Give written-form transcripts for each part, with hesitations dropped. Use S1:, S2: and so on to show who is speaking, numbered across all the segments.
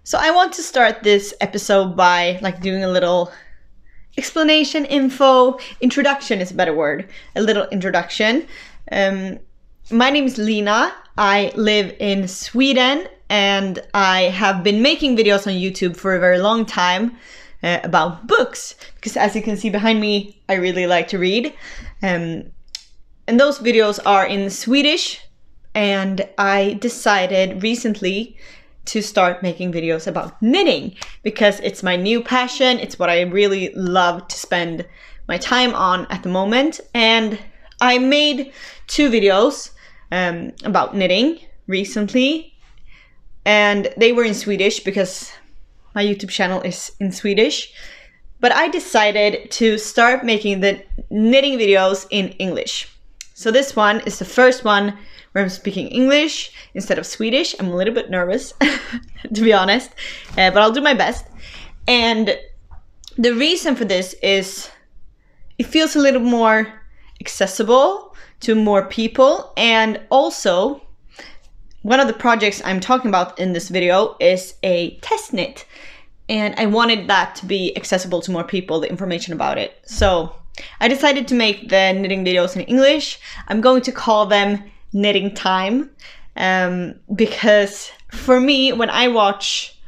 S1: So I want to start this episode by like doing a little explanation, introduction is a better word, a little introduction. My name is Lina. I live in Sweden and I have been making videos on YouTube for a very long time about books, because as you can see behind me, I really like to read. And those videos are in Swedish, and I decided recently to start making videos about knitting because it's my new passion. It's what I really love to spend my time on at the moment. And I made 2 videos about knitting recently, and they were in Swedish because my YouTube channel is in Swedish. But I decided to start making the knitting videos in English. So this one is the first one where I'm speaking English instead of Swedish. I'm a little bit nervous, to be honest, but I'll do my best. And the reason for this is it feels a little more accessible to more people. And also, one of the projects I'm talking about in this video is a test knit. And I wanted that to be accessible to more people, the information about it. So I decided to make the knitting videos in English. I'm going to call them knitting time, because for me, when I watch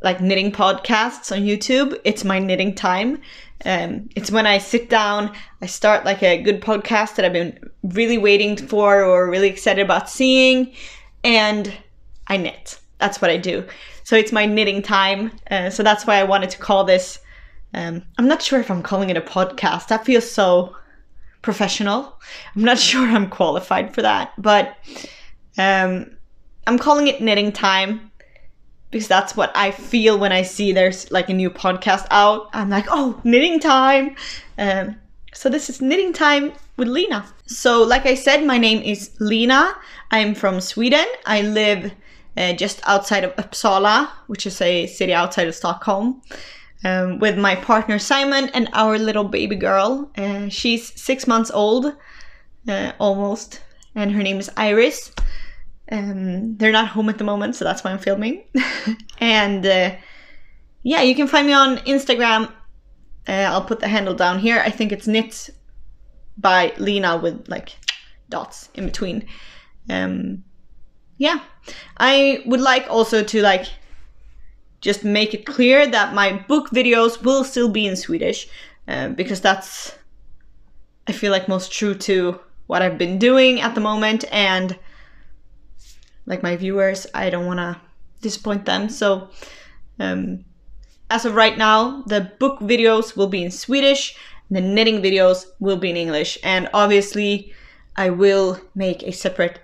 S1: like knitting podcasts on YouTube, it's my knitting time. It's when I sit down, I start like a good podcast that I've been really waiting for or really excited about seeing, and I knit. That's what I do. So it's my knitting time. So that's why I wanted to call this, I'm not sure if I'm calling it a podcast. That feels so professional. I'm not sure I'm qualified for that, but I'm calling it knitting time because that's what I feel when I see there's like a new podcast out. I'm like, oh, knitting time. So this is knitting time with Lina. So like I said, my name is Lina. I'm from Sweden. I live just outside of Uppsala, which is a city outside of Stockholm, with my partner Simon and our little baby girl. She's 6 months old, almost, and her name is Iris. They're not home at the moment, so that's why I'm filming. And yeah, you can find me on Instagram. I'll put the handle down here. I think it's KnitsByLina with like dots in between. Yeah, I would like also to like just make it clear that my book videos will still be in Swedish, because that's, I feel like, most true to what I've been doing at the moment, and like my viewers, I don't want to disappoint them. So as of right now, the book videos will be in Swedish, the knitting videos will be in English, and obviously I will make a separate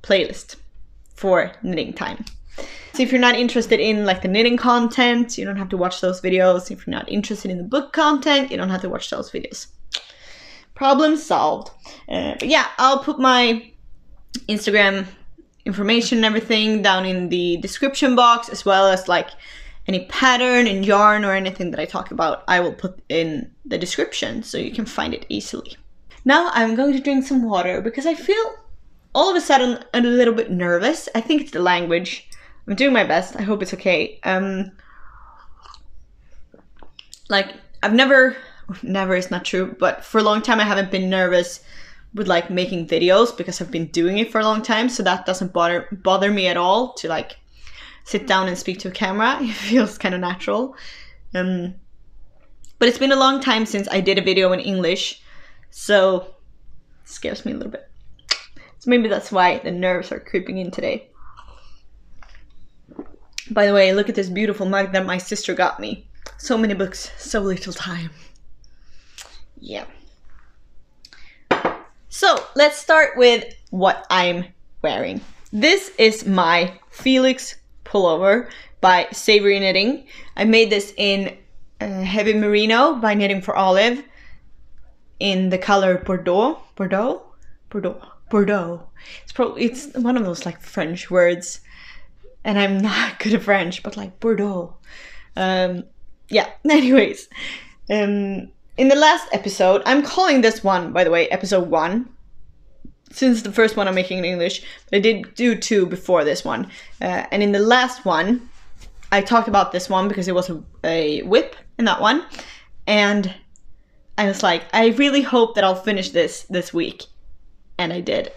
S1: playlist for knitting time. So if you're not interested in like the knitting content, you don't have to watch those videos. If you're not interested in the book content, you don't have to watch those videos. Problem solved. But yeah, I'll put my Instagram information and everything down in the description box, as well as like any pattern and yarn or anything that I talk about, I will put in the description so you can find it easily. Now I'm going to drink some water because I feel all of a sudden a little bit nervous. I think it's the language. I'm doing my best. I hope it's okay. Like I've never is not true, but for a long time I haven't been nervous with like making videos because I've been doing it for a long time. So that doesn't bother me at all to like sit down and speak to a camera. It feels kind of natural. But it's been a long time since I did a video in English, so it scares me a little bit. So maybe that's why the nerves are creeping in today. By the way, look at this beautiful mug that my sister got me. So many books, so little time. Yeah. So let's start with what I'm wearing. This is my Felix pullover by Savory Knitting. I made this in heavy merino by Knitting for Orlov in the color Bordeaux. It's one of those like French words, and I'm not good at French, but like Bordeaux. Yeah, anyways. In the last episode, I'm calling this one, by the way, episode 1, since the first one I'm making in English, but I did do 2 before this one. And in the last one, I talked about this one because it was a whip in that one, and I was like, I really hope that I'll finish this week, and I did.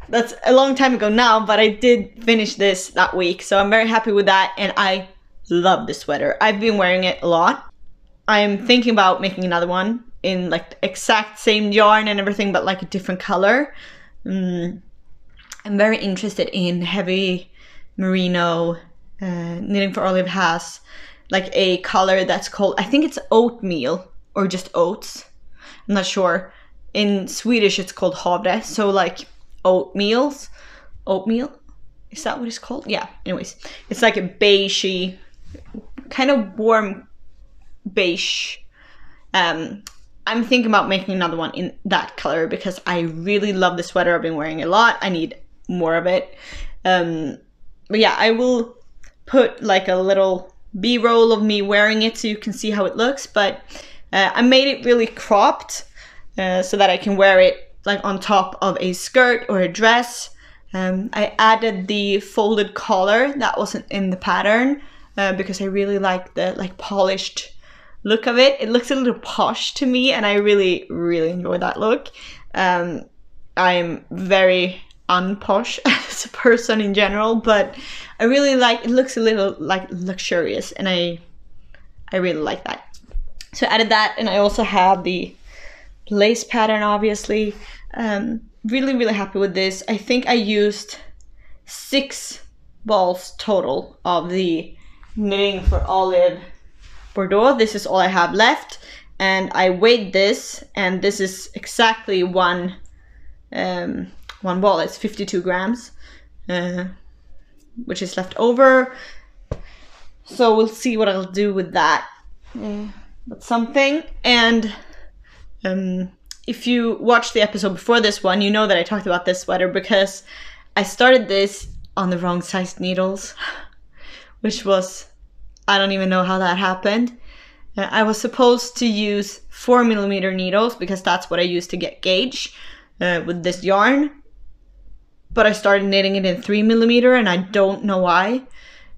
S1: That's a long time ago now, but I did finish this that week, so I'm very happy with that, and I love this sweater. I've been wearing it a lot. I'm thinking about making another one in like the exact same yarn and everything, but like a different color. I'm very interested in heavy merino. Knitting for Orlov has like a color that's called, I think it's oatmeal or just oats. I'm not sure. In Swedish it's called havre, so like oatmeal, is that what it's called? Yeah, anyways, it's like a beigey, kind of warm beige. I'm thinking about making another one in that color because I really love the sweater. I've been wearing it a lot. I need more of it. But yeah, I will put like a little b-roll of me wearing it so you can see how it looks, but I made it really cropped so that I can wear it like on top of a skirt or a dress. I added the folded collar that wasn't in the pattern because I really like the like polished look of it. It looks a little posh to me, and I really enjoy that look. I'm very unposh as a person in general, but I really like, it looks a little like luxurious, and I really like that. So I added that, and I also have the lace pattern, obviously. Really happy with this. I think I used 6 balls total of the Knitting for Orlov Bordeaux. This is all I have left, and I weighed this, and this is exactly one ball. It's 52 grams, which is left over. So we'll see what I'll do with that. That's something. And if you watched the episode before this one, you know that I talked about this sweater because I started this on the wrong sized needles, which was, I don't even know how that happened. I was supposed to use 4mm needles because that's what I used to get gauge with this yarn. But I started knitting it in 3mm, and I don't know why.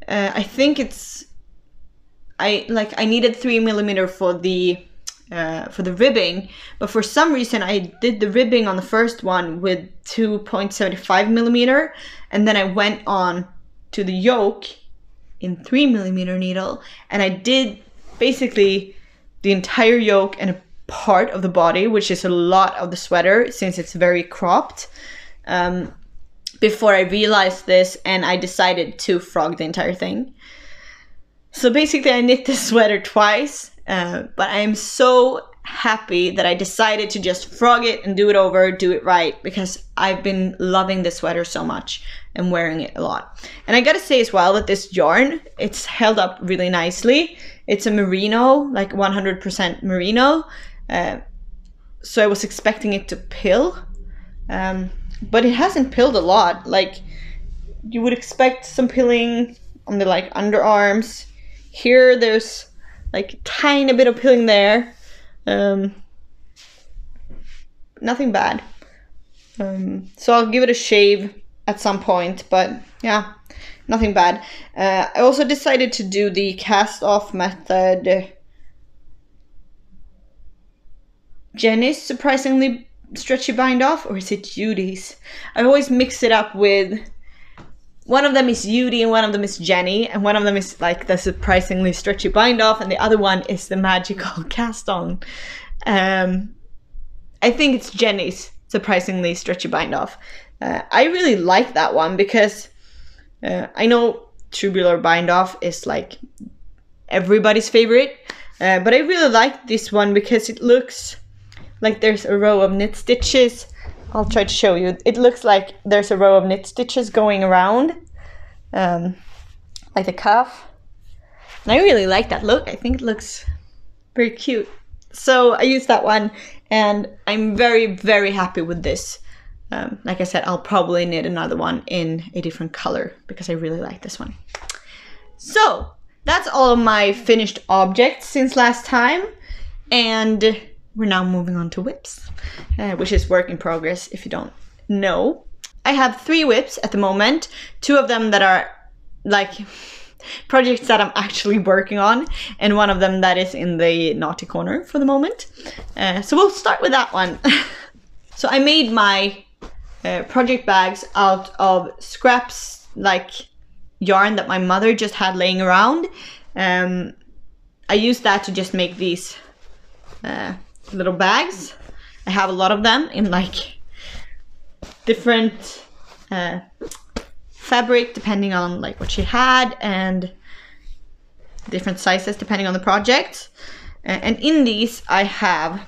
S1: I think it's, I needed 3mm for the ribbing, but for some reason I did the ribbing on the first one with 2.75mm, and then I went on to the yoke in 3mm needle, and I did basically the entire yoke and a part of the body, which is a lot of the sweater since it's very cropped, before I realized this, and I decided to frog the entire thing. So basically I knit this sweater twice, but I am so happy that I decided to just frog it and do it over, do it right, because I've been loving this sweater so much and wearing it a lot. And I gotta say as well that this yarn, it's held up really nicely. It's a merino, like 100% merino, so I was expecting it to pill, but it hasn't pilled a lot. Like, you would expect some pilling on the like underarms. Here there's like tiny bit of pilling there. Nothing bad. So I'll give it a shave at some point, but yeah, nothing bad. I also decided to do the cast off method. Jenny's surprisingly stretchy bind off, or is it Judy's? I always mix it up with, one of them is Judy and one of them is Jenny, and one of them is like the surprisingly stretchy bind off, and the other one is the magical cast on. I think it's Jenny's surprisingly stretchy bind off. I really like that one because I know tubular bind off is like everybody's favorite, but I really like this one because it looks like there's a row of knit stitches. I'll try to show you. It looks like there's a row of knit stitches going around, like the cuff. And I really like that look. I think it looks very cute. So I used that one, and I'm very happy with this. Like I said, I'll probably knit another one in a different color because I really like this one. So that's all of my finished objects since last time, and we're now moving on to whips, which is work in progress if you don't know. I have 3 whips at the moment, 2 of them that are like, projects that I'm actually working on, and one of them that is in the naughty corner for the moment. So we'll start with that one. So I made my project bags out of scraps, like yarn that my mother just had laying around. I used that to just make these little bags. I have a lot of them in like different fabric depending on like what she had, and different sizes depending on the project. And in these I have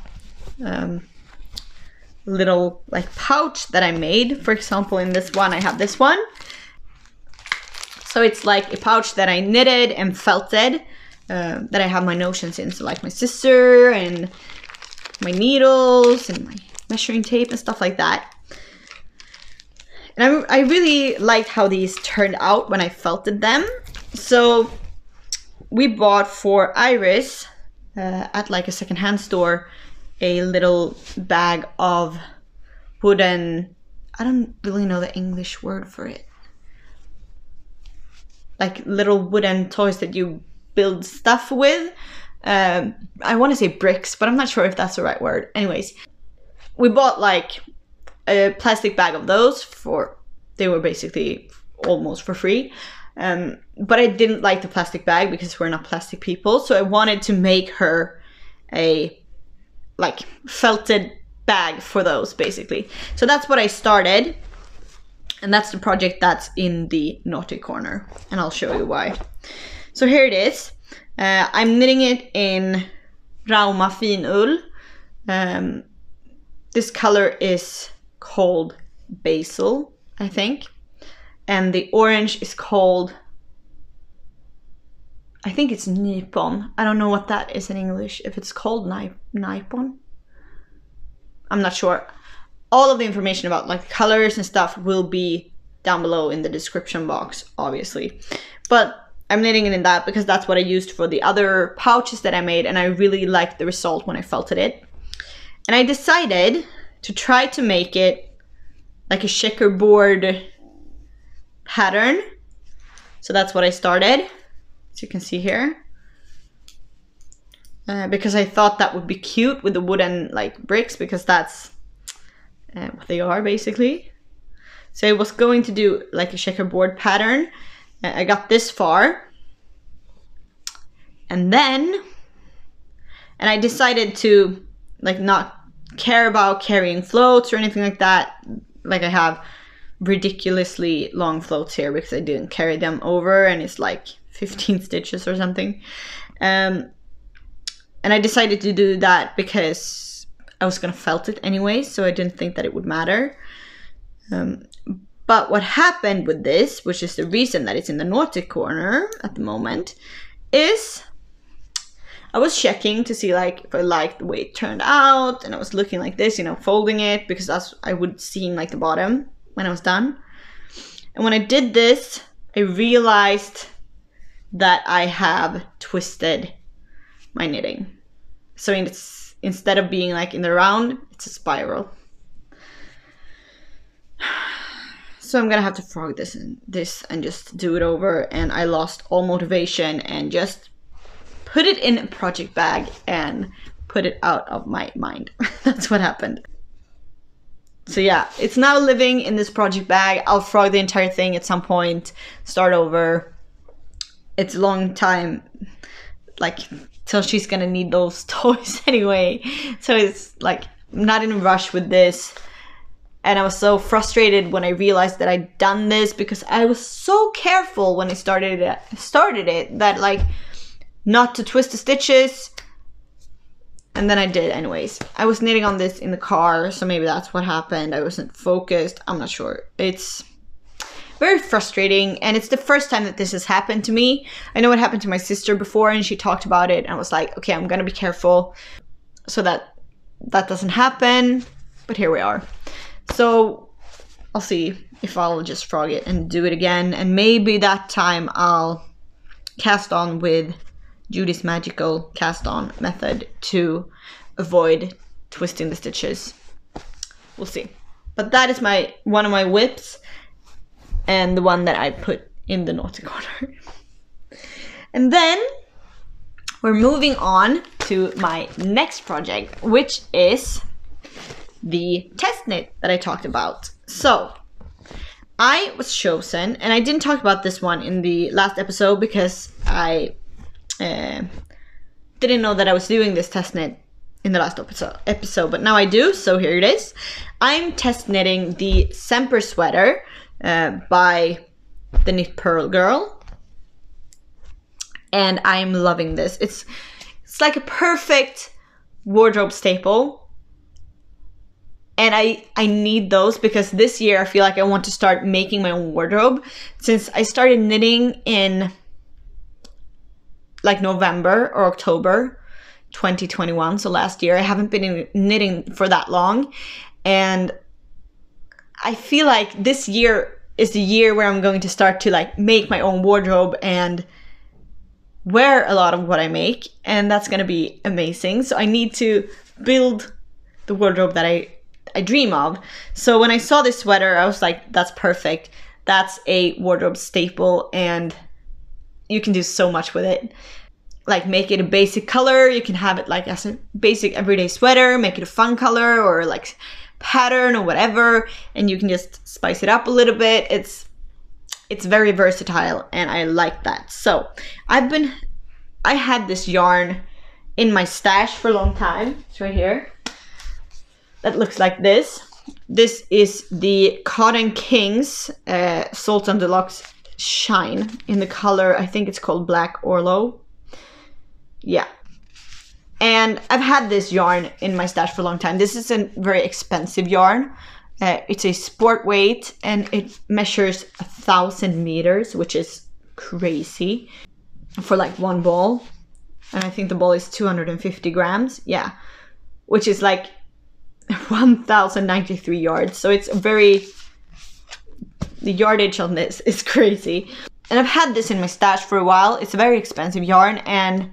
S1: little like pouch that I made. For example, in this one I have this one. So it's like a pouch that I knitted and felted, that I have my notions in, so like my scissor and my needles and my measuring tape and stuff like that. And I really liked how these turned out when I felted them. So we bought for Iris at like a secondhand store a little bag of wooden, I don't really know the English word for it, like little wooden toys that you build stuff with. I want to say bricks, but I'm not sure if that's the right word. Anyways, we bought like a plastic bag of those they were basically almost for free. But I didn't like the plastic bag because we're not plastic people. So I wanted to make her a like felted bag for those basically. So that's what I started. And that's the project that's in the naughty corner. And I'll show you why. So here it is. I'm knitting it in Rauma Finull. This color is called Basil, I think. And the orange is called, I think it's Nypon. I don't know what that is in English. If it's called Nypon. I'm not sure. All of the information about like colors and stuff will be down below in the description box, obviously. But I'm knitting it in that because that's what I used for the other pouches that I made, and I really liked the result when I felted it. And I decided to try to make it like a checkerboard pattern. So that's what I started, as you can see here. Because I thought that would be cute with the wooden like bricks, because that's what they are basically. So I was going to do like a checkerboard pattern. I got this far, and I decided to like not care about carrying floats or anything like that. Like I have ridiculously long floats here because I didn't carry them over, and it's like 15 stitches or something. And I decided to do that because I was gonna felt it anyway, so I didn't think that it would matter. But what happened with this, which is the reason that it's in the naughty corner at the moment, is I was checking to see like if I liked the way it turned out, and I was looking like this, you know, folding it, because that's I would seam like the bottom when I was done. And when I did this, I realized that I have twisted my knitting. So instead of being like in the round, it's a spiral. So I'm gonna have to frog this and just do it over, and I lost all motivation and just put it in a project bag and put it out of my mind. That's what happened. So yeah, it's now living in this project bag. I'll frog the entire thing at some point, start over. It's a long time, like till she's gonna need those toys anyway. So it's like, I'm not in a rush with this. And I was so frustrated when I realized that I'd done this, because I was so careful when I started it that like not to twist the stitches, and then I did anyways. I was knitting on this in the car, so maybe that's what happened. I wasn't focused, I'm not sure. It's very frustrating, and it's the first time that this has happened to me. I know it happened to my sister before, and she talked about it, and I was like, okay, I'm gonna be careful so that doesn't happen, but here we are. So I'll see if I'll just frog it and do it again, and maybe that time I'll cast on with Judy's magical cast on method to avoid twisting the stitches. We'll see. But that is one of my whips, and the one that I put in the naughty corner. And then we're moving on to my next project, which is the test knit that I talked about. So I was chosen, and I didn't talk about this one in the last episode because I didn't know that I was doing this test knit in the last episode, but now I do, so here it is. I'm test knitting the Semper Sweater by the Knit Pearl Girl, and I'm loving this. It's like a perfect wardrobe staple, and I need those because this year I feel like I want to start making my own wardrobe. Since I started knitting in like November or October 2021, so last year, I haven't been knitting for that long, and I feel like this year is the year where I'm going to start to like make my own wardrobe and wear a lot of what I make, and that's gonna be amazing. So I need to build the wardrobe that I dream of. So when I saw this sweater, I was like, that's perfect. That's a wardrobe staple, and you can do so much with it. Like make it a basic color, you can have it like as a basic everyday sweater, make it a fun color or like pattern or whatever, and you can just spice it up a little bit. It's very versatile, and I like that. So I had this yarn in my stash for a long time. It's right here. That looks like this. This is the Cotton Kings Sultan Deluxe Shine in the color, I think it's called Black Orlov. Yeah, and I've had this yarn in my stash for a long time. This is a very expensive yarn. It's a sport weight, and it measures 1,000 meters, which is crazy for like one ball. And I think the ball is 250 grams. Yeah, which is like 1,093 yards. So it's the yardage on this is crazy. And I've had this in my stash for a while. It's a very expensive yarn, and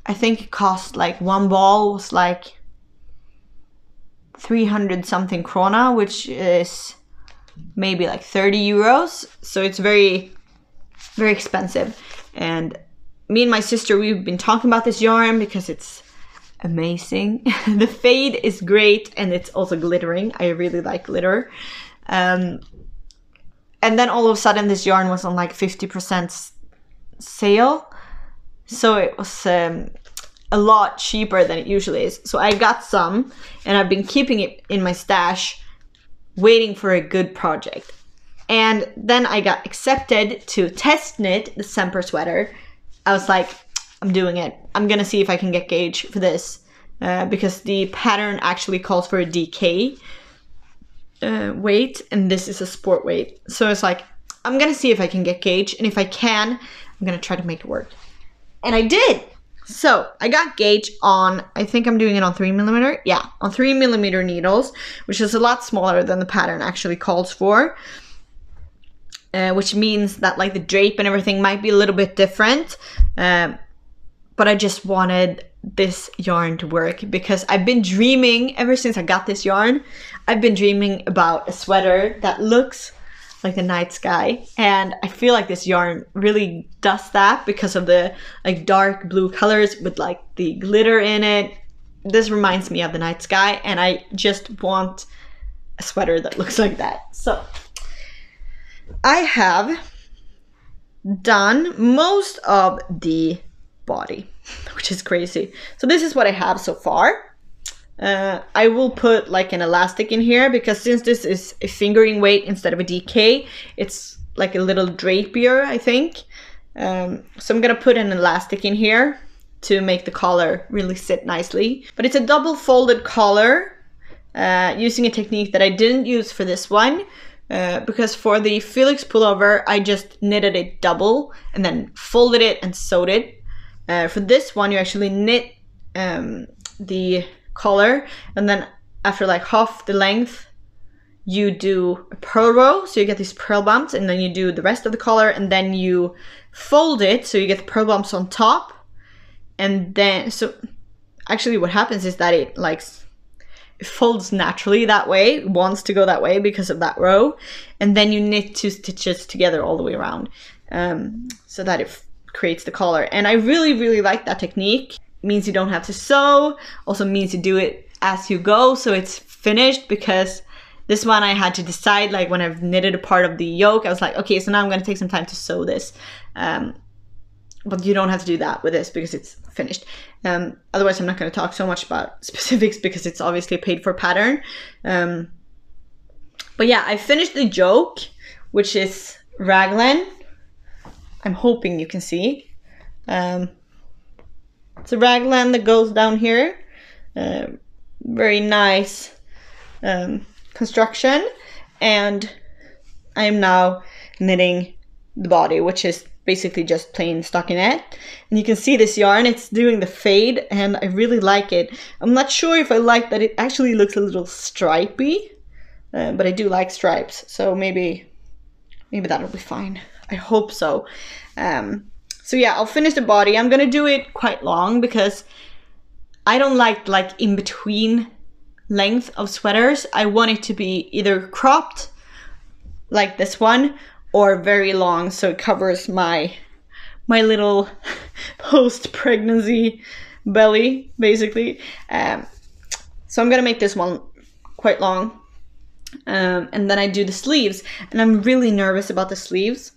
S1: I think it cost like one ball was like 300 something krona, which is maybe like 30 euros. So it's very, very expensive. And me and my sister, we've been talking about this yarn because it's amazing. The fade is great, and it's also glittering. I really like glitter. And then all of a sudden this yarn was on like 50% sale. So it was a lot cheaper than it usually is. So I got some, and I've been keeping it in my stash, waiting for a good project. And then I got accepted to test knit the Semper Sweater. I was like, I'm doing it. I'm gonna see if I can get gauge for this because the pattern actually calls for a DK weight, and this is a sport weight. So it's like, I'm gonna see if I can get gauge, and if I can, I'm gonna try to make it work. And I did. So I got gauge on, I think I'm doing it on 3mm. Yeah, on 3mm needles, which is a lot smaller than the pattern actually calls for. Which means that like the drape and everything might be a little bit different. But I just wanted this yarn to work because I've been dreaming, ever since I got this yarn, I've been dreaming about a sweater that looks like the night sky, and I feel like this yarn really does that because of the like dark blue colors with like the glitter in it. This reminds me of the night sky, and I just want a sweater that looks like that. So I have done most of the body, which is crazy. So this is what I have so far. I will put like an elastic in here because since this is a fingering weight instead of a DK, it's like a little drapier, I think. So I'm gonna put an elastic in here to make the collar really sit nicely. But it's a double folded collar using a technique that I didn't use for this one because for the Felix pullover, I just knitted it double and then folded it and sewed it. For this one, you actually knit the collar, and then after like half the length you do a purl row, so you get these purl bumps, and then you do the rest of the collar, and then you fold it so you get the purl bumps on top. And then so actually what happens is that it folds naturally that way, it wants to go that way because of that row, and then you knit 2 stitches together all the way around so that it creates the collar. And I really like that technique. It means you don't have to sew, also means you do it as you go, so it's finished, because this one I had to decide, like when I've knitted a part of the yoke, I was like, okay, so now I'm gonna take some time to sew this. But you don't have to do that with this because it's finished. Otherwise, I'm not gonna talk so much about specifics because it's obviously a paid for pattern. But yeah, I finished the yoke, which is raglan. I'm hoping you can see. It's a raglan that goes down here. Very nice construction. And I am now knitting the body, which is basically just plain stockinette. And you can see this yarn, it's doing the fade, and I really like it. I'm not sure if I like that it actually looks a little stripy, but I do like stripes, so maybe that'll be fine. I hope so. So yeah, I'll finish the body. I'm gonna do it quite long because I don't like in between length of sweaters. I want it to be either cropped like this one or very long, so it covers my little post-pregnancy belly, basically. So I'm gonna make this one quite long. And then I do the sleeves, and I'm really nervous about the sleeves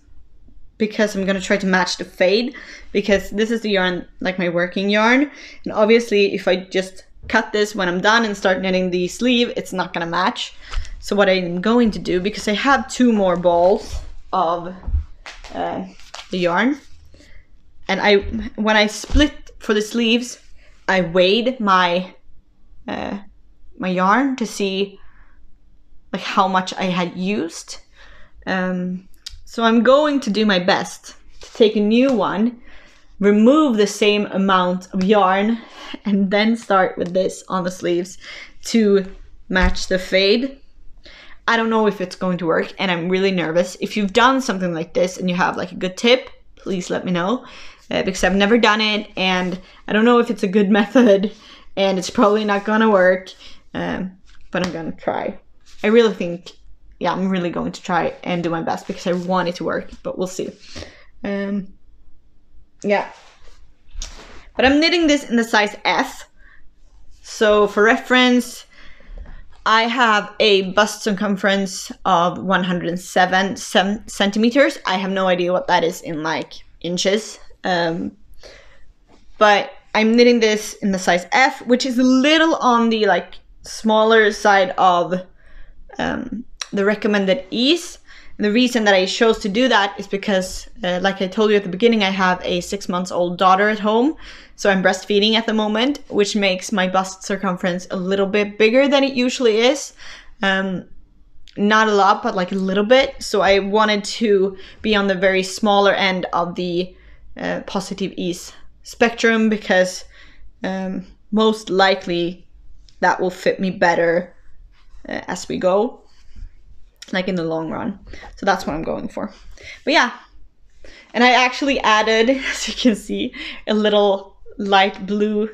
S1: because I'm gonna try to match the fade, because this is the yarn, like my working yarn, and obviously if I just cut this when I'm done and start knitting the sleeve, it's not gonna match. So what I'm going to do, because I have 2 more balls of the yarn, and when I split for the sleeves, I weighed my my yarn to see like how much I had used. So I'm going to do my best to take a new one, remove the same amount of yarn, and then start with this on the sleeves to match the fade. I don't know if it's going to work, and I'm really nervous. If you've done something like this and you have like a good tip, please let me know, because I've never done it and I don't know if it's a good method, and it's probably not gonna work, but I'm gonna try. I really think, yeah, I'm really going to try and do my best because I want it to work, but we'll see. Yeah. But I'm knitting this in the size F. So for reference, I have a bust circumference of 107 centimeters. I have no idea what that is in like inches. But I'm knitting this in the size F, which is a little on the like smaller side of the recommended ease. And the reason that I chose to do that is because, like I told you at the beginning, I have a 6-month-old daughter at home. So I'm breastfeeding at the moment, which makes my bust circumference a little bit bigger than it usually is. Not a lot, but like a little bit. So I wanted to be on the very smaller end of the positive ease spectrum, because most likely that will fit me better as we go, like in the long run. So that's what I'm going for. But yeah, and I actually added, as you can see, a little light blue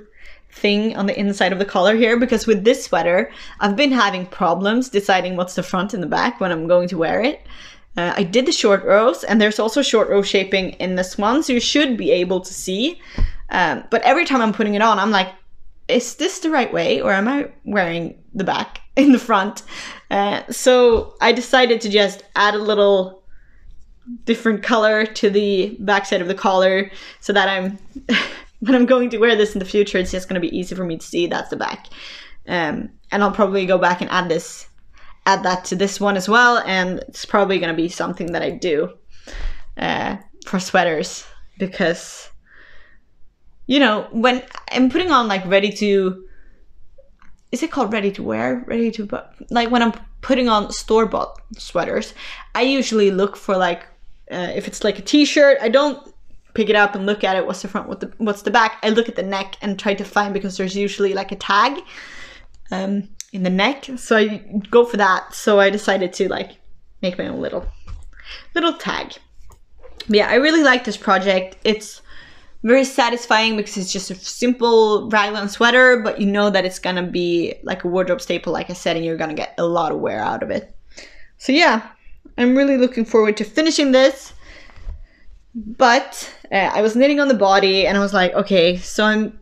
S1: thing on the inside of the collar here, because with this sweater I've been having problems deciding what's the front and the back when I'm going to wear it. I did the short rows, and there's also short row shaping in this one, so you should be able to see, but every time I'm putting it on, I'm like, is this the right way, or am I wearing the back in the front? So I decided to just add a little different color to the back side of the collar, so that I'm when I'm going to wear this in the future, it's just going to be easy for me to see that's the back. And I'll probably go back and add that to this one as well, and it's probably going to be something that I do for sweaters, because, you know, when I'm putting on like ready to, is it called ready to wear? Ready to, like when I'm putting on store-bought sweaters, I usually look for like, if it's like a t-shirt, I don't pick it up and look at it, what's the front, what's the back. I look at the neck and try to find, because there's usually like a tag in the neck, so I go for that. So I decided to like make my own little tag. But yeah, I really like this project. It's very satisfying because it's just a simple raglan sweater, but you know that it's gonna be like a wardrobe staple, like I said, and you're gonna get a lot of wear out of it. So yeah, I'm really looking forward to finishing this. But I was knitting on the body and I was like, okay, so I'm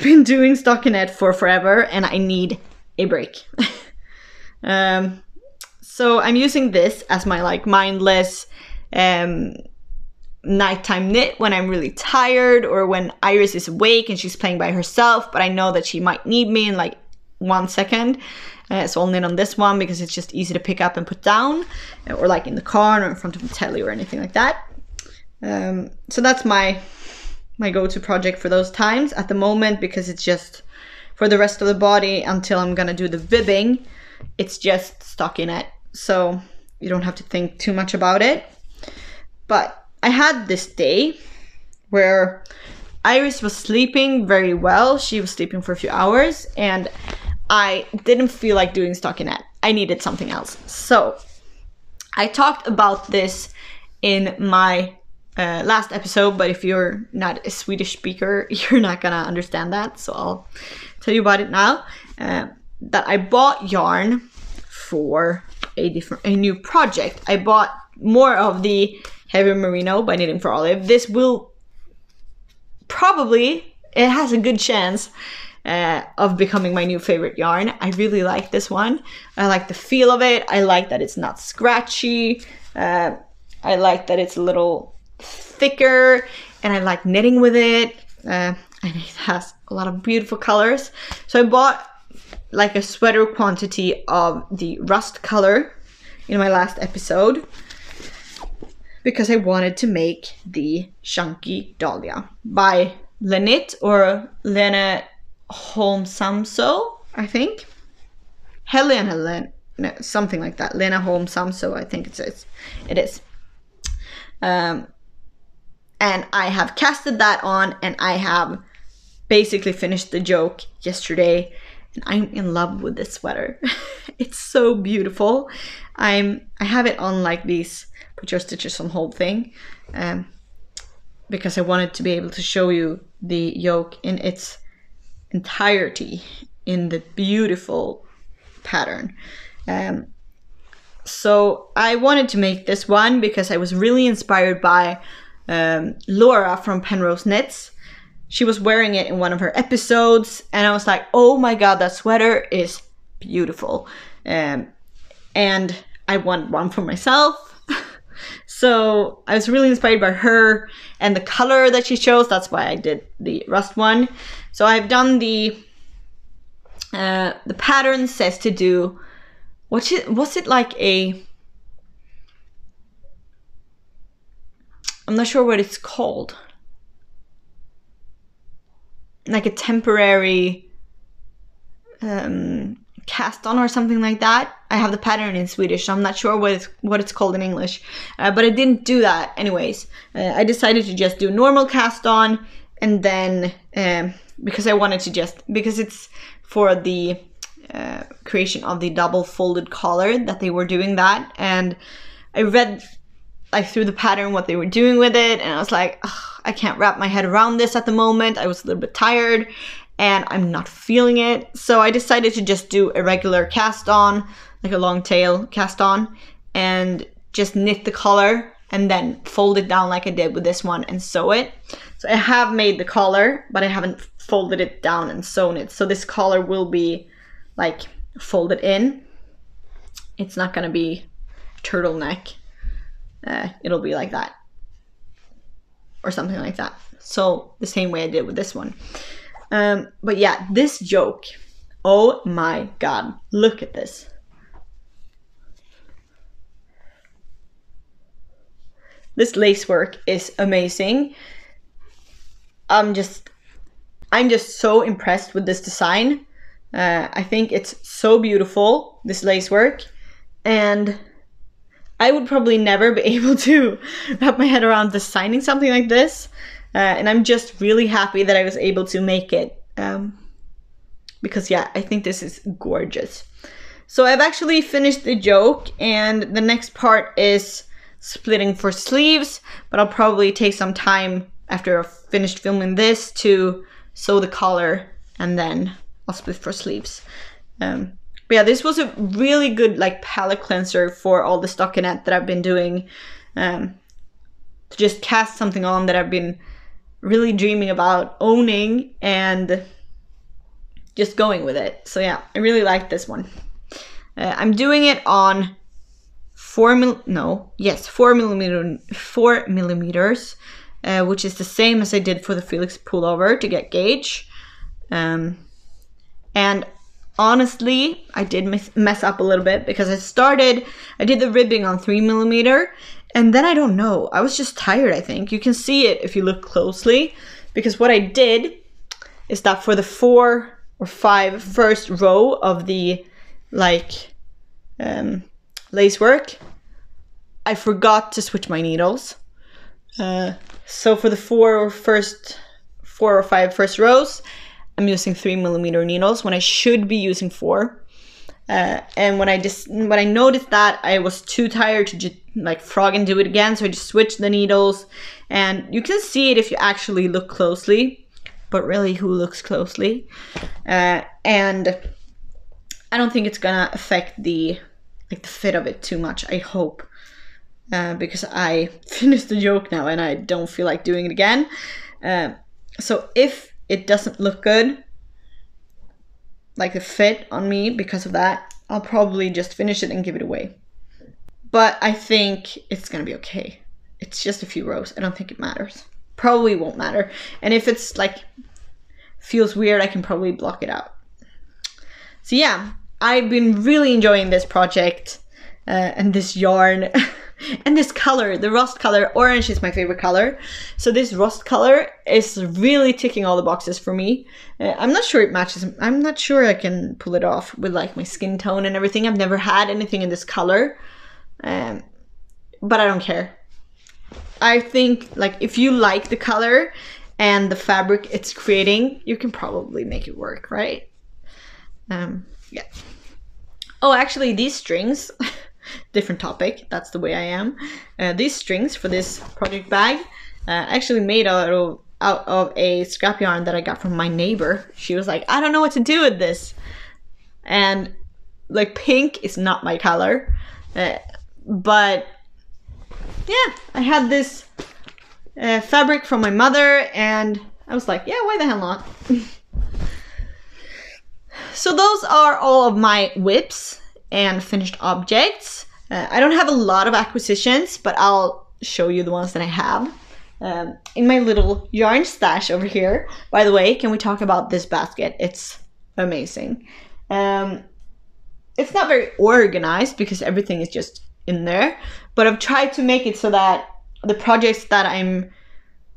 S1: been doing stockinette for forever and I need a break. So I'm using this as my like mindless nighttime knit when I'm really tired, or when Iris is awake and she's playing by herself, but I know that she might need me in like 1 second. So I'll knit on this one because it's just easy to pick up and put down, or like in the car or in front of the telly or anything like that. So that's my go-to project for those times at the moment, because it's just for the rest of the body until I'm gonna do the vibbing. It's just stockinette, so you don't have to think too much about it. But I had this day where Iris was sleeping very well. She was sleeping for a few hours and I didn't feel like doing stockinette. I needed something else. So I talked about this in my last episode, but if you're not a Swedish speaker, you're not gonna understand that. So I'll tell you about it now. That I bought yarn for a new project. I bought more of the heavy merino by Knitting for Orlov. This will probably, it has a good chance of becoming my new favorite yarn. I really like this one. I like the feel of it. I like that it's not scratchy. I like that it's a little thicker, and I like knitting with it. And it has a lot of beautiful colors. So I bought like a sweater quantity of the rust color in my last episode, because I wanted to make the chunky Dahlia by Lenit or Lena Holm-Samso, I think. Helena, no, something like that. Lena Holm-Samso, I think it is. And I have casted that on, and I have basically finished the yoke yesterday, and I'm in love with this sweater. It's so beautiful. I have it on like these put your stitches on hold thing, because I wanted to be able to show you the yoke in its entirety in the beautiful pattern. So I wanted to make this one because I was really inspired by Laura from Penrose Knits. She was wearing it in one of her episodes and I was like, oh my god, that sweater is beautiful. And I want one for myself. So I was really inspired by her and the color that she chose. That's why I did the rust one. So I've done the pattern says to do, was it like a, I'm not sure what it's called. Like a temporary cast on or something like that. I have the pattern in Swedish, so I'm not sure what it's called in English. But I didn't do that anyways. I decided to just do normal cast on, and then because I wanted to because it's for the creation of the double folded collar that they were doing that, and I read like through the pattern what they were doing with it, and I was like, I can't wrap my head around this at the moment. I was a little bit tired and I'm not feeling it, so I decided to just do a regular cast on, like a long tail cast on, and just knit the collar and then fold it down like I did with this one and sew it. So I have made the collar, but I haven't folded it down and sewn it. So this collar will be like folded in. It's not gonna be turtleneck. It'll be like that or something like that. So the same way I did with this one. But yeah, this yoke, oh my god, look at this. This lace work is amazing. I'm just so impressed with this design. I think it's so beautiful, this lace work, and I would probably never be able to wrap my head around designing something like this. And I'm just really happy that I was able to make it. Because yeah, I think this is gorgeous. So I've actually finished the yoke, and the next part is splitting for sleeves, but I'll probably take some time after I've finished filming this to sew the collar, and then I'll split for sleeves. But yeah, this was a really good like palette cleanser for all the stockinette that I've been doing. to just cast something on that I've been really dreaming about owning and just going with it. So yeah, I really like this one. I'm doing it on 4 millimeters, which is the same as I did for the Felix pullover to get gauge. And honestly, I did mess up a little bit because I did the ribbing on 3 millimeter, and then I don't know, I was just tired, I think. You can see it if you look closely, because what I did is that for the 4 or 5 first row of the lace work, I forgot to switch my needles. So for the 4 or 5 first rows, I'm using 3 millimeter needles when I should be using 4. And when I noticed that, I was too tired to just frog and do it again, so I just switched the needles. And you can see it if you actually look closely, but really, who looks closely? And I don't think it's gonna affect the fit of it too much, I hope. Because I finished the joke now and I don't feel like doing it again. So if it doesn't look good, like the fit on me because of that, I'll probably just finish it and give it away. But I think it's gonna be okay. It's just a few rows. I don't think it matters. Probably won't matter. And if it's feels weird, I can probably block it out. So yeah, I've been really enjoying this project and this yarn. And this color, the rust color, orange is my favorite color. So this rust color is really ticking all the boxes for me. I'm not sure it matches. I'm not sure I can pull it off with my skin tone and everything. I've never had anything in this color. But I don't care. I think if you like the color and the fabric it's creating, you can probably make it work, right? Yeah. Oh, actually these strings... different topic, that's the way I am. These strings for this project bag actually made out of a scrap yarn that I got from my neighbor. She was like, I don't know what to do with this. And pink is not my color. But yeah, I had this fabric from my mother and I was like, yeah, why the hell not? So those are all of my whips and finished objects. I don't have a lot of acquisitions, but I'll show you the ones that I have. In my little yarn stash over here. By the way, can we talk about this basket? It's amazing. It's not very organized because everything is just in there, but I've tried to make it so that the projects that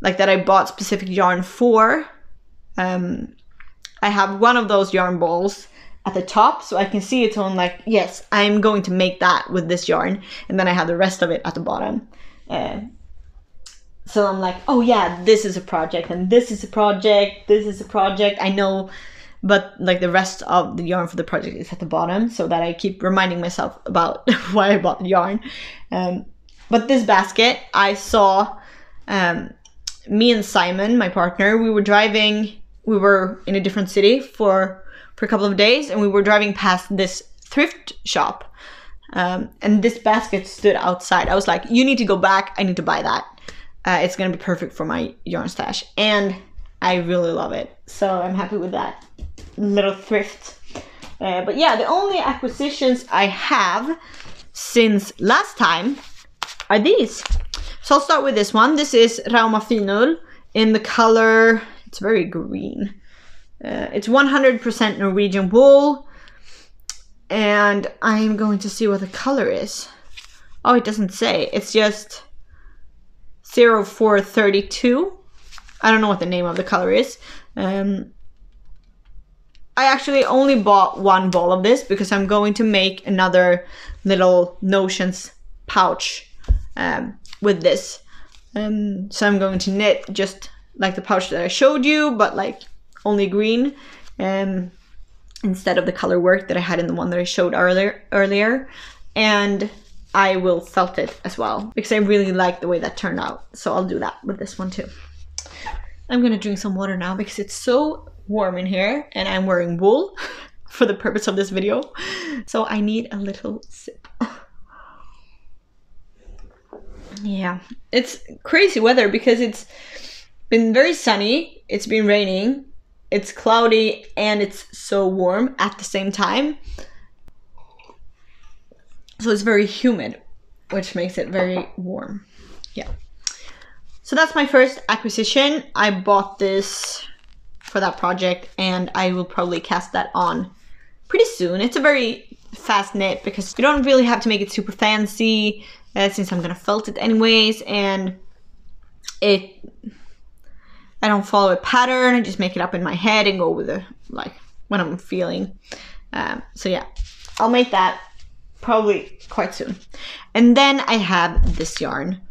S1: that I bought specific yarn for, I have one of those yarn balls at the top, so I can see its own yes, I'm going to make that with this yarn, and then I have the rest of it at the bottom. So I'm like, oh yeah, this is a project, and this is a project, this is a project, I know, but the rest of the yarn for the project is at the bottom, so that I keep reminding myself about why I bought the yarn. But this basket, I saw, me and Simon, my partner, we were in a different city for a couple of days, and we were driving past this thrift shop, and this basket stood outside. I was like, you need to go back, I need to buy that. It's gonna be perfect for my yarn stash, and I really love it, so I'm happy with that little thrift. But yeah, the only acquisitions I have since last time are these. So I'll start with this one. This is Rauma Finull in the color, it's very green. It's 100% Norwegian wool, and I'm going to see what the color is. Oh, it doesn't say. It's just 0432. I don't know what the name of the color is. I actually only bought one ball of this because I'm going to make another little notions pouch with this. So I'm going to knit just like the pouch that I showed you, but only green, instead of the color work that I had in the one that I showed earlier. And I will felt it as well because I really like the way that turned out. So I'll do that with this one too. I'm gonna drink some water now because it's so warm in here and I'm wearing wool for the purpose of this video. So I need a little sip. Yeah, it's crazy weather because it's been very sunny, it's been raining, it's cloudy, and it's so warm at the same time. So it's very humid, which makes it very warm. Yeah. So that's my first acquisition. I bought this for that project, and I will probably cast that on pretty soon. It's a very fast knit because you don't really have to make it super fancy, since I'm gonna felt it anyways, and I don't follow a pattern. I just make it up in my head and go with it like when I'm feeling. So yeah, I'll make that probably quite soon. And then I have this yarn,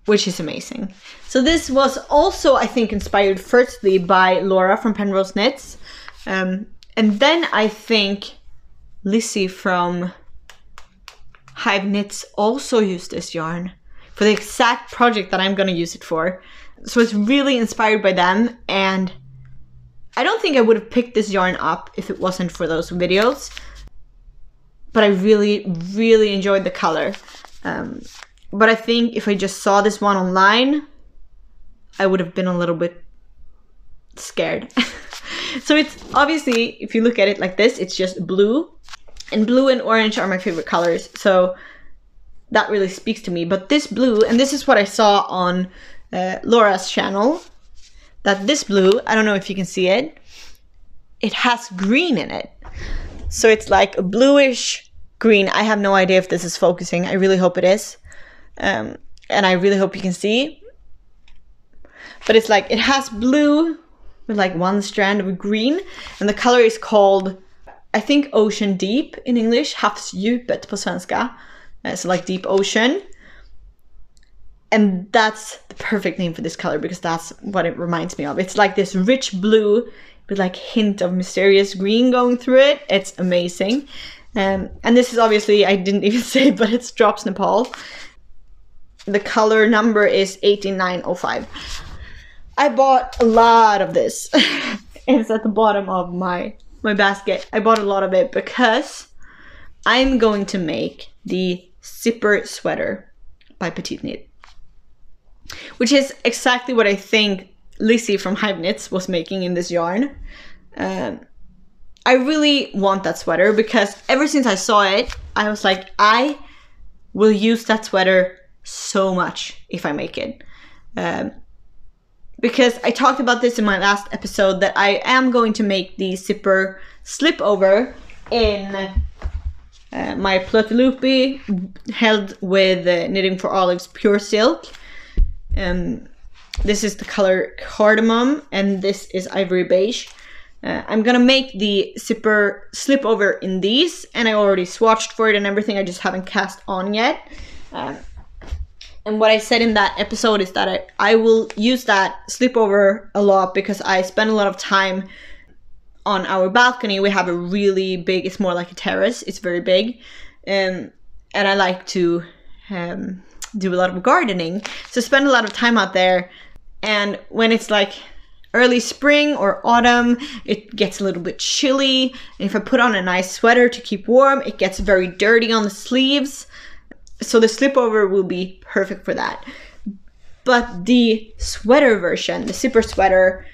S1: which is amazing. So this was also, I think, inspired firstly by Laura from Penrose Knits. And then I think Lizzie from Hive Knits also used this yarn for the exact project that I'm gonna use it for. So it's really inspired by them, and I don't think I would have picked this yarn up if it wasn't for those videos. But I really, really enjoyed the color. But I think if I just saw this one online, I would have been a little bit scared. So it's obviously, if you look at it like this, it's just blue. And blue and orange are my favorite colors. So that really speaks to me. But this blue, and this is what I saw on Laura's channel, that this blue, I don't know if you can see it, it has green in it. So it's like a bluish green. I have no idea if this is focusing. I really hope it is. And I really hope you can see. But it's like, it has blue with like one strand of green. And the color is called, I think, Ocean Deep in English. Havsdjupet på svenska. So like deep ocean. And that's the perfect name for this color because that's what it reminds me of. It's like this rich blue with like hint of mysterious green going through it. It's amazing. And this is obviously, I didn't even say, but it's Drops Nepal. The color number is 18905. I bought a lot of this. It's at the bottom of my basket. I bought a lot of it because I'm going to make the Semper Sweater by Petite Knit, which is exactly what I think Lizzie from Hive Knits was making in this yarn. I really want that sweater because ever since I saw it, I was like, I will use that sweater so much if I make it. Because I talked about this in my last episode that I am going to make the zipper slipover in my Plötulopi held with Knitting for Olive's Pure Silk. This is the color Cardamom, and this is Ivory Beige. I'm gonna make the zipper slipover in these, and I already swatched for it and everything. I just haven't cast on yet. And what I said in that episode is that I will use that slipover a lot because I spend a lot of time on our balcony. We have a really big, it's more like a terrace, it's very big. And I like to do a lot of gardening. So spend a lot of time out there. And when it's like early spring or autumn, it gets a little bit chilly. And if I put on a nice sweater to keep warm, it gets very dirty on the sleeves. So the slipover will be perfect for that. But the sweater version, the zipper sweater,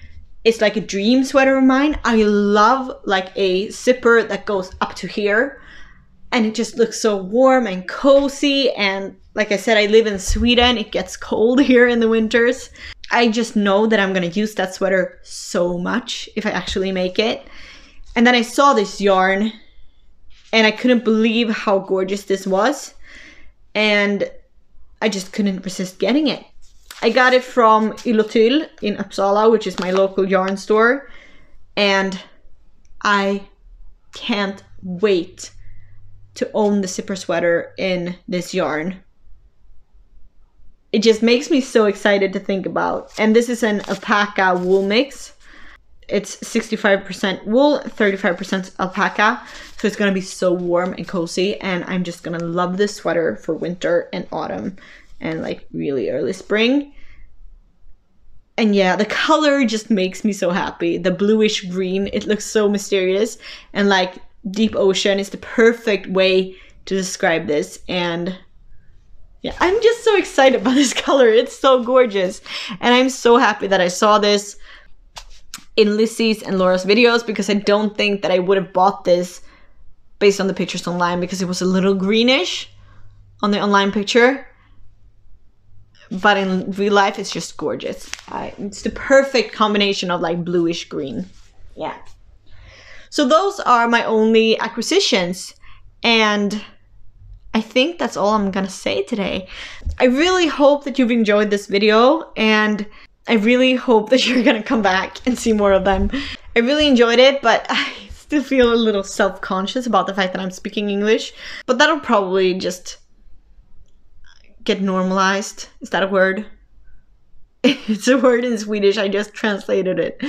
S1: is like a dream sweater of mine. I love like a zipper that goes up to here. And it just looks so warm and cozy. And like I said, I live in Sweden. It gets cold here in the winters. I just know that I'm going to use that sweater so much if I actually make it. And then I saw this yarn and I couldn't believe how gorgeous this was. And I just couldn't resist getting it. I got it from Ilotyl in Uppsala, which is my local yarn store. And I can't wait to own the zipper sweater in this yarn. It just makes me so excited to think about. And this is an alpaca wool mix. It's 65% wool, 35% alpaca. So it's gonna be so warm and cozy. And I'm just gonna love this sweater for winter and autumn and like really early spring. And yeah, the color just makes me so happy. The bluish green, it looks so mysterious. And like deep ocean is the perfect way to describe this. And Yeah, I'm just so excited about this color. It's so gorgeous. And I'm so happy that I saw this in Lizzie's and Laura's videos, because I don't think that I would have bought this based on the pictures online, because it was a little greenish on the online picture. But in real life, it's just gorgeous. It's the perfect combination of like bluish green. Yeah. So those are my only acquisitions. And I think that's all I'm gonna say today. I really hope that you've enjoyed this video, and I really hope that you're gonna come back and see more of them. I really enjoyed it, but I still feel a little self-conscious about the fact that I'm speaking English. But that'll probably just get normalized. Is that a word? It's a word in Swedish, I just translated it.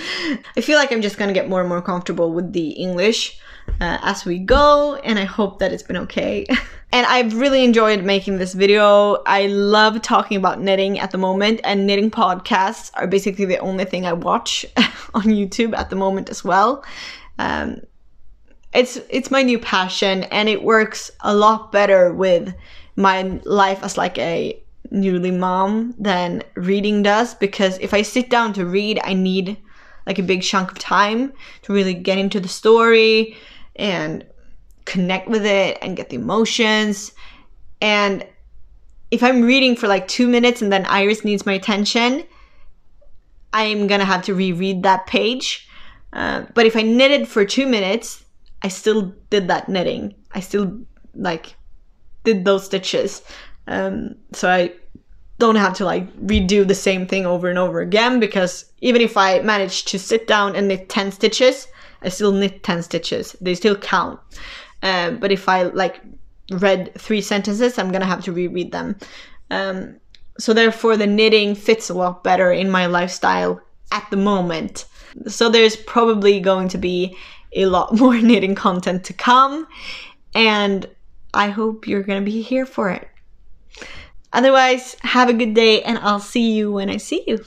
S1: I feel like I'm just gonna get more and more comfortable with the English as we go, and I hope that it's been okay. And I've really enjoyed making this video. I love talking about knitting at the moment, and knitting podcasts are basically the only thing I watch on YouTube at the moment as well. It's my new passion, and it works a lot better with my life as like a newly mom than reading does, because if I sit down to read, I need like a big chunk of time to really get into the story and connect with it and get the emotions. And if I'm reading for like 2 minutes and then Iris needs my attention, I'm gonna have to reread that page. But if I knitted for 2 minutes, I still did that knitting. I still like did those stitches. So I don't have to like redo the same thing over and over again, because even if I manage to sit down and knit 10 stitches, I still knit 10 stitches. They still count. But if I like read 3 sentences, I'm gonna have to reread them. So therefore the knitting fits a lot better in my lifestyle at the moment. So there's probably going to be a lot more knitting content to come, and I hope you're gonna be here for it. Otherwise, have a good day, and I'll see you when I see you.